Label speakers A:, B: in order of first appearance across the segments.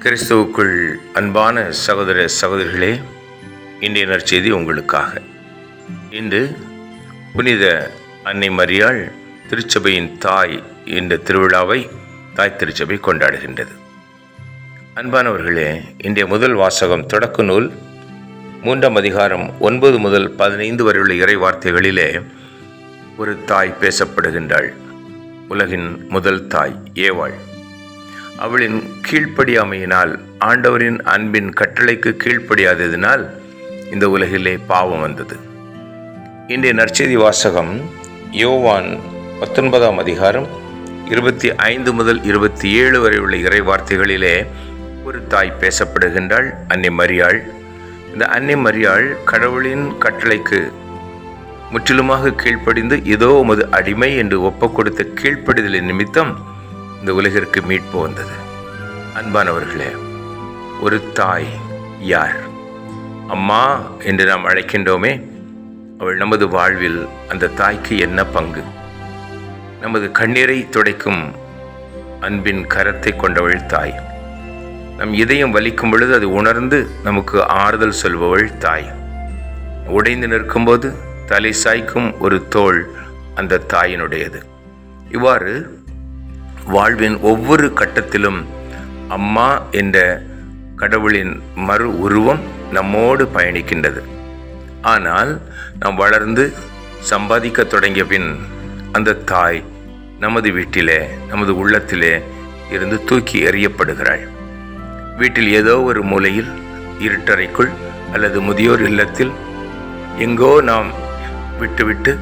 A: கிறிஸ்துவுக்குள் அன்பான சகோதர சகோதரிகளே, இன்றைய நற்செய்தி உங்களுக்காக. இன்று புனித அன்னை மரியாள் திருச்சபையின் தாய் என்ற திருவிழாவை தாய் திருச்சபை கொண்டாடுகின்றது. அன்பானவர்களே, இன்றைய முதல் வாசகம் தொடக்க நூல் 3ஆம் அதிகாரம் 9 முதல் 15 வரை உள்ள இறை வார்த்தைகளிலே ஒரு தாய் பேசப்படுகின்றாள். உலகின் முதல் தாய் ஏவாள். அவளின் கீழ்ப்படியாமையினால், ஆண்டவரின் அன்பின் கட்டளைக்கு கீழ்ப்படியாததினால் இந்த உலகிலே பாவம் வந்தது. இன்றைய நற்செய்தி வாசகம் யோவான் 19ஆம் அதிகாரம் 25 முதல் 27 வரை உள்ள இறை வார்த்தைகளிலே ஒரு தாய் பேசப்படுகின்றாள், அன்னை மரியாள். இந்த அன்னை மரியாள் கடவுளின் கட்டளைக்கு முற்றிலுமாக கீழ்ப்படிந்து இதோ உமது அடிமை என்று ஒப்புக் கொடுத்த கீழ்ப்படிதலின் நிமித்தம் இந்த உலகிற்கு மீட்பு வந்தது. அன்பானவர்களே, ஒரு தாய் யார்? அம்மா என்று நாம் அழைக்கின்றோமே, அவள் நமது வாழ்வில் அந்த தாய்க்கு என்ன பங்கு? நமது கண்ணீரை துடைக்கும் அன்பின் கரத்தை கொண்டவள் தாய். நம் இதயம் வலிக்கும் பொழுது அது உணர்ந்து நமக்கு ஆறுதல் சொல்பவள் தாய். உடைந்து நிற்கும்போது தலை சாய்க்கும் ஒரு தோள் அந்த தாயினுடையது. இவ்வாறு வாழ்வின் ஒவ்வொரு கட்டத்திலும் அம்மா என்ற கடவுளின் மறு உருவம் நம்மோடு பயணிக்கின்றது. ஆனால் நாம் வளர்ந்து சம்பாதிக்க தொடங்கிய பின் அந்த தாய் நமது வீட்டிலே, நமது உள்ளத்திலே இருந்து தூக்கி எறியப்படுகிறாள். வீட்டில் ஏதோ ஒரு மூலையில், இருட்டறைக்குள் அல்லது முதியோர் இல்லத்தில் எங்கோ நாம் விட்டுவிட்டு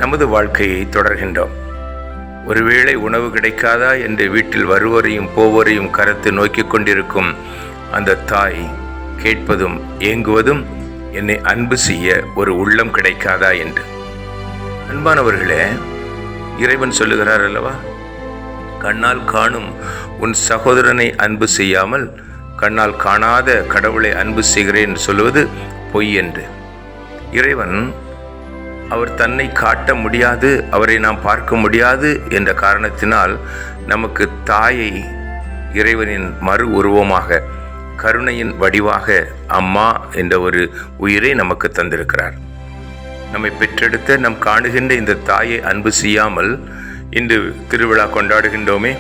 A: நமது வாழ்க்கையை தொடர்கின்றோம். ஒருவேளை உணவு கிடைக்காதா என்று வீட்டில் வருவோரையும் போவோரையும் கரத்து நோக்கி கொண்டிருக்கும் அந்த தாய் கேட்பதும் ஏங்குவதும், என்னை அன்பு செய்ய ஒரு உள்ளம் கிடைக்காதா என்று. அன்பானவர்களே, இறைவன் சொல்லுகிறார் அல்லவா, கண்ணால் காணும் உன் சகோதரனை அன்பு செய்யாமல் கண்ணால் காணாத கடவுளை அன்பு செய்கிறேன் என்று சொல்வது பொய் என்று. இறைவன் அவர் தன்னை காட்ட முடியாது, அவரை நாம் பார்க்க முடியாது என்ற காரணத்தினால் நமக்கு தாயை இறைவனின் மறு உருவமாக, கருணையின் வடிவாக அம்மா என்ற ஒரு உயிரை நமக்கு தந்திருக்கிறார். நம்மை பெற்றெடுத்த நம் காணுகின்ற இந்த தாயை அன்பு செய்யாமல் இன்று திருவிழா கொண்டாடுகின்றோமே.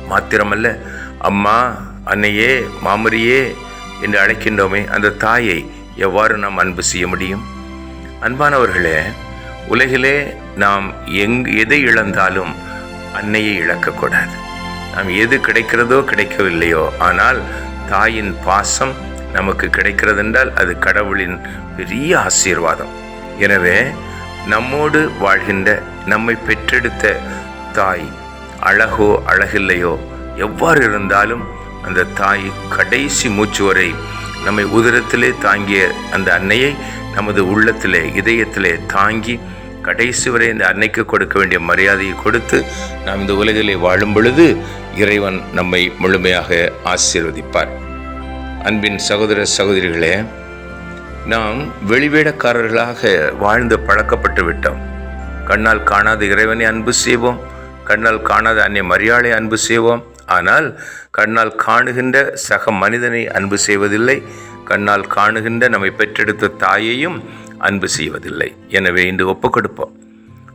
A: மாத்திரமல்ல, அம்மா, அன்னையே, மாமரியே என்று அழைக்கின்றோமே, அந்த தாயை எவ்வாறு நாம் அன்பு செய்ய முடியும்? அன்பானவர்களே, உலகிலே நாம் எதை இழந்தாலும் அன்னையை இழக்கக்கூடாது. நாம் எது கிடைக்கிறதோ கிடைக்கவில்லையோ, ஆனால் தாயின் பாசம் நமக்கு கிடைக்கிறதென்றால் அது கடவுளின் பெரிய ஆசீர்வாதம். எனவே நம்மோடு வாழ்கின்ற, நம்மை பெற்றெடுத்த தாய் அழகோ அழகில்லையோ எவ்வாறு இருந்தாலும் அந்த தாய் கடைசி மூச்சு வரை நம்மை உதரத்திலே தாங்கிய அந்த அன்னையை நமது உள்ளத்திலே, இதயத்திலே தாங்கி கடைசி வரை இந்த அன்னைக்கு கொடுக்க வேண்டிய மரியாதையை கொடுத்து நாம் இந்த உலகிலே வாழும் பொழுது இறைவன் நம்மை முழுமையாக ஆசீர்வதிப்பார். அன்பின் சகோதர சகோதரிகளே, நாம் வெளிவேடக்காரர்களாக வாழ்ந்து பழக்கப்பட்டு விட்டோம். கண்ணால் காணாத இறைவனை அன்பு செய்வோம், கண்ணால் காணாத அன்னை மரியாளை அன்பு செய்வோம். ஆனால் கண்ணால் காணுகின்ற சக மனிதனை அன்பு செய்வதில்லை, கண்ணால் காணுகின்ற நம்மை பெற்றெடுத்த தாயையும் அன்பு செய்வதில்லை. எனவே இன்று ஒப்புக் கொடுப்போம்.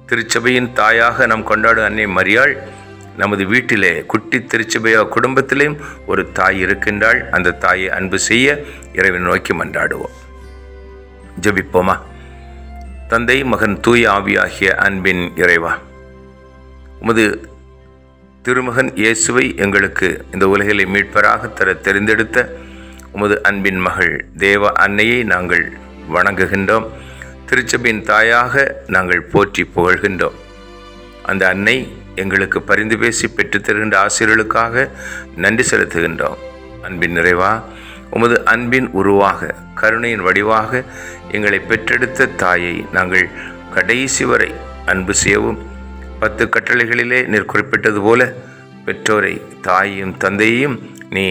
A: திருச்சபையின் தாயாக நாம் கொண்டாடும் அன்னை மரியாள் நமது வீட்டிலே, குட்டி திருச்சபையா குடும்பத்திலேயும் ஒரு தாய் இருக்கின்றாள். அந்த தாயை அன்பு செய்ய இறைவனை நோக்கி மன்றாடுவோம். ஜெபிப்போமா. தந்தை, மகன், தூய ஆவியாகிய அன்பின் இறைவா, உமது திருமகன் இயேசுவை எங்களுக்கு இந்த உலகிலே மீட்பராக தர தெரிந்தெடுத்த உமது அன்பின் மகள் தேவ அன்னையை நாங்கள் வணங்குகின்றோம். திருச்சபையின் தாயாக நாங்கள் போற்றி புகழ்கின்றோம். அந்த அன்னை எங்களுக்கு பரிந்து பேசி பெற்றுத்தருகின்ற ஆசிரியர்களுக்காக நன்றி செலுத்துகின்றோம். அன்பின் நிறைவா, உமது அன்பின் உருவாக, கருணையின் வடிவாக எங்களை பெற்றெடுத்த தாயை நாங்கள் கடைசி வரை அன்பு செய்யவும், 10 கட்டளைகளிலே நீர் குறிப்பிட்டது போல பெற்றோரை, தாயையும் தந்தையையும் நீ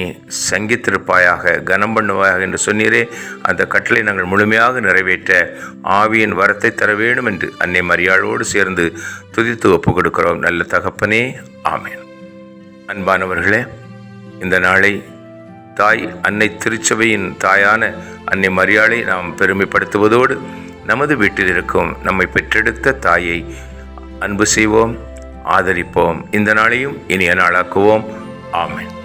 A: சங்கித்திருப்பாயாக, கனம் பண்ணுவாயாக என்று சொன்னீரே, அந்த கட்டளை நாங்கள் முழுமையாக நிறைவேற்ற ஆவியின் வரத்தை தர வேண்டும் என்று அன்னை மரியாளோடு சேர்ந்து துதித்து ஒப்புக் கொடுக்கிறோம். நல்ல தகப்பனே, ஆமேன். அன்பானவர்களே, இந்த நாளை தாய் அன்னை திருச்சபையின் தாயான அன்னை மரியாளை நாம் பெருமைப்படுத்துவதோடு நமது வீட்டில் இருக்கும் நம்மை பெற்றெடுத்த தாயை அன்பு செய்வோம், ஆதரிப்போம். இந்த நாளையும் இனிய நாளாக்குவோம். ஆமென்.